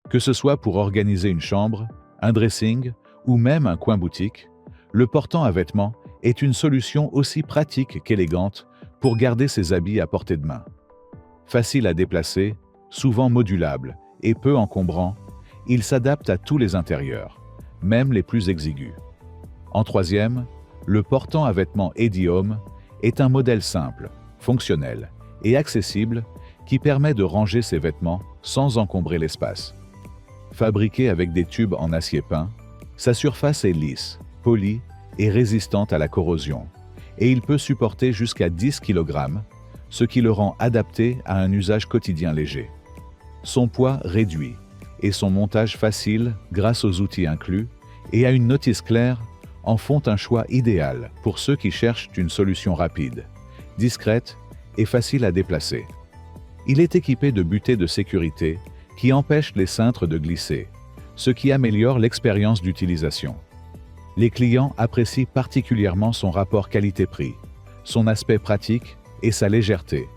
Que ce soit pour organiser une chambre, un dressing ou même un coin boutique, le portant à vêtements est une solution aussi pratique qu'élégante pour garder ses habits à portée de main. Facile à déplacer, souvent modulable et peu encombrant, il s'adapte à tous les intérieurs, même les plus exigus. En troisième, le portant à vêtements Eddie Home est un modèle simple, fonctionnel et accessible qui permet de ranger ses vêtements sans encombrer l'espace. Fabriqué avec des tubes en acier peint, sa surface est lisse, polie et résistante à la corrosion, et il peut supporter jusqu'à 10 kg, ce qui le rend adapté à un usage quotidien léger. Son poids réduit et son montage facile grâce aux outils inclus et à une notice claire en font un choix idéal pour ceux qui cherchent une solution rapide, discrète et facile à déplacer. Il est équipé de butées de sécurité qui empêchent les cintres de glisser, ce qui améliore l'expérience d'utilisation. Les clients apprécient particulièrement son rapport qualité-prix, son aspect pratique et sa légèreté,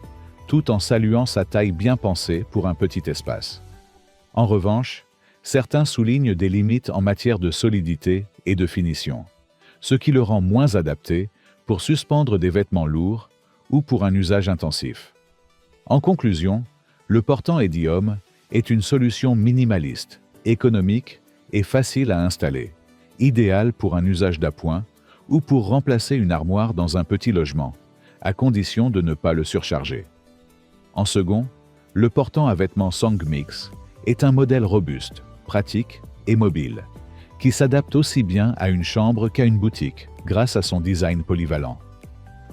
tout en saluant sa taille bien pensée pour un petit espace. En revanche, certains soulignent des limites en matière de solidité et de finition, ce qui le rend moins adapté pour suspendre des vêtements lourds ou pour un usage intensif. En conclusion, le portant Eddie Home est une solution minimaliste, économique et facile à installer, idéale pour un usage d'appoint ou pour remplacer une armoire dans un petit logement, à condition de ne pas le surcharger. En second, le portant à vêtements Songmix est un modèle robuste, pratique et mobile, qui s'adapte aussi bien à une chambre qu'à une boutique grâce à son design polyvalent.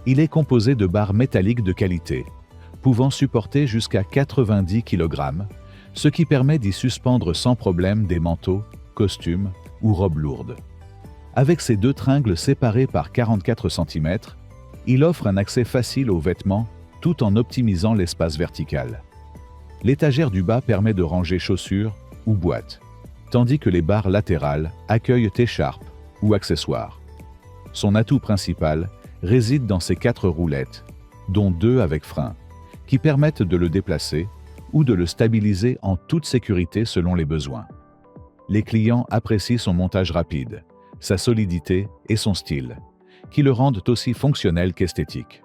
Il est composé de barres métalliques de qualité, pouvant supporter jusqu'à 90 kg, ce qui permet d'y suspendre sans problème des manteaux, costumes ou robes lourdes. Avec ses deux tringles séparés par 44 cm, il offre un accès facile aux vêtements tout en optimisant l'espace vertical. L'étagère du bas permet de ranger chaussures ou boîtes, tandis que les barres latérales accueillent écharpes ou accessoires. Son atout principal réside dans ses 4 roulettes, dont 2 avec frein, qui permettent de le déplacer ou de le stabiliser en toute sécurité selon les besoins. Les clients apprécient son montage rapide, sa solidité et son style, qui le rendent aussi fonctionnel qu'esthétique.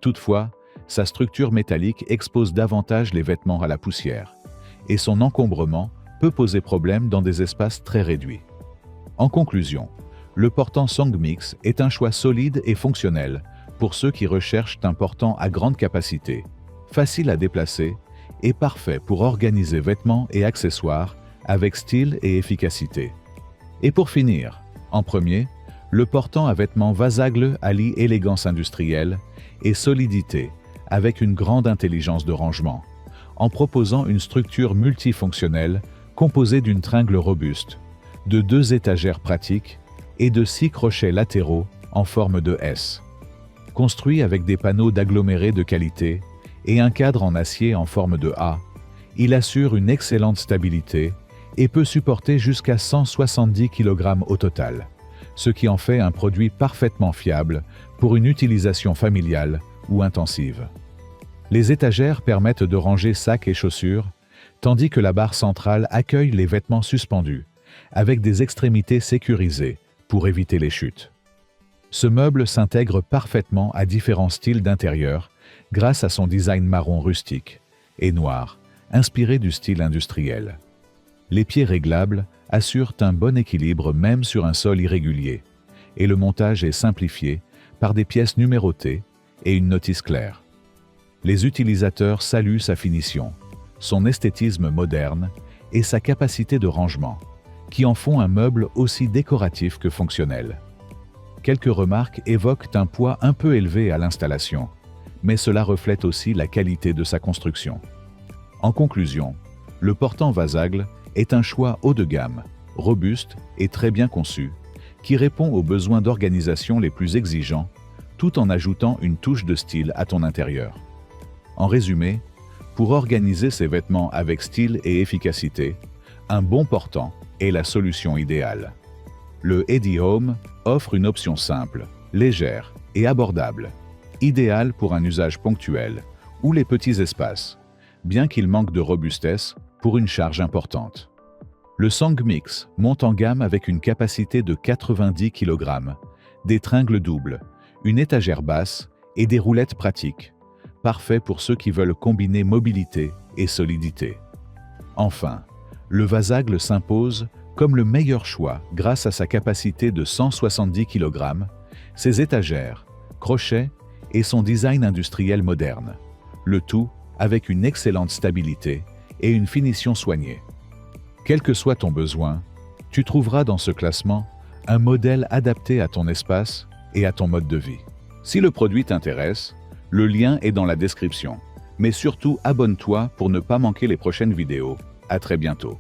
Toutefois, sa structure métallique expose davantage les vêtements à la poussière, et son encombrement peut poser problème dans des espaces très réduits. En conclusion, le portant Songmix est un choix solide et fonctionnel pour ceux qui recherchent un portant à grande capacité, facile à déplacer et parfait pour organiser vêtements et accessoires avec style et efficacité. Et pour finir, en premier, le portant à vêtements Vasagle allie élégance industrielle et solidité avec une grande intelligence de rangement, en proposant une structure multifonctionnelle composée d'une tringle robuste, de 2 étagères pratiques et de 6 crochets latéraux en forme de S. Construit avec des panneaux d'agglomérés de qualité et un cadre en acier en forme de A, il assure une excellente stabilité et peut supporter jusqu'à 170 kg au total, ce qui en fait un produit parfaitement fiable pour une utilisation familiale ou intensive. Les étagères permettent de ranger sacs et chaussures, tandis que la barre centrale accueille les vêtements suspendus, avec des extrémités sécurisées pour éviter les chutes. Ce meuble s'intègre parfaitement à différents styles d'intérieur grâce à son design marron rustique et noir, inspiré du style industriel. Les pieds réglables assurent un bon équilibre même sur un sol irrégulier, et le montage est simplifié par des pièces numérotées et une notice claire. Les utilisateurs saluent sa finition, son esthétisme moderne et sa capacité de rangement, qui en font un meuble aussi décoratif que fonctionnel. Quelques remarques évoquent un poids un peu élevé à l'installation, mais cela reflète aussi la qualité de sa construction. En conclusion, le portant Vasagle est un choix haut de gamme, robuste et très bien conçu, qui répond aux besoins d'organisation les plus exigeants, tout en ajoutant une touche de style à ton intérieur. En résumé, pour organiser ses vêtements avec style et efficacité, un bon portant est la solution idéale. Le Eddie Home offre une option simple, légère et abordable, idéale pour un usage ponctuel ou les petits espaces, bien qu'il manque de robustesse pour une charge importante. Le Sangmix monte en gamme avec une capacité de 90 kg, des tringles doubles, une étagère basse et des roulettes pratiques, parfait pour ceux qui veulent combiner mobilité et solidité. Enfin, le Vasagle s'impose comme le meilleur choix grâce à sa capacité de 170 kg, ses étagères, crochets et son design industriel moderne. Le tout avec une excellente stabilité et une finition soignée. Quel que soit ton besoin, tu trouveras dans ce classement un modèle adapté à ton espace et à ton mode de vie. Si le produit t'intéresse, le lien est dans la description. Mais surtout, abonne-toi pour ne pas manquer les prochaines vidéos. À très bientôt.